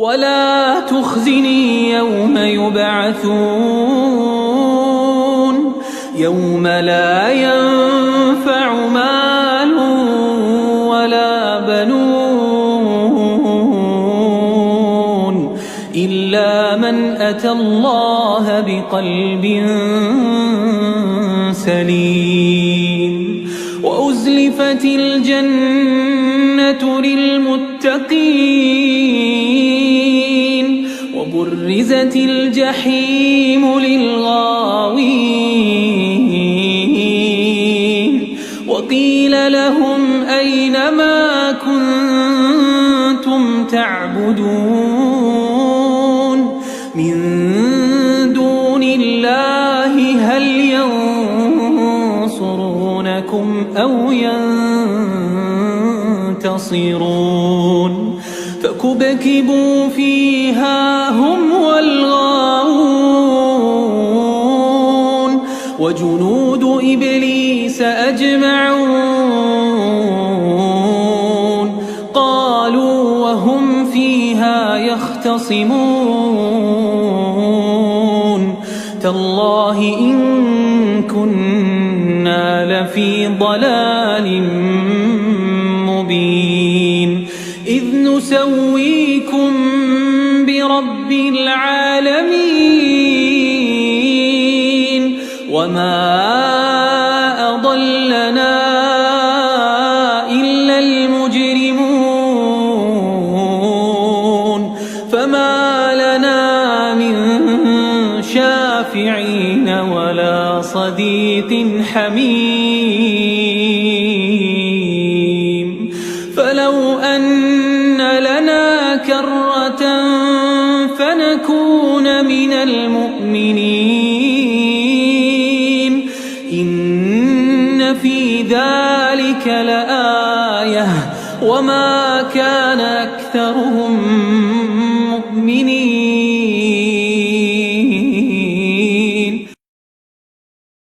ولا تخزني يوم يبعثون يوم لا ينفع مال ولا بنون إلا من أتى الله بقلب سليم وأزلفت الجنة للمتقين وبرزت الجحيم للغاوين وقيل لهم أين ما كنتم تعبدون من دون الله هل ينصرونكم أو ينتصرون فكبكبوا فيها هم والغاوون وجنود إبليس أجمعون قالوا وهم فيها يختصمون تالله إن كنا لفي ضلال مبين إذ نسويكم برب العالمين وما أضلنا إلا المجرمون فما لنا من شافعين ولا صديق حميم فلو أن لنا كرة فنكون من المؤمنين إن في ذلك لآية وما كان أكثرهم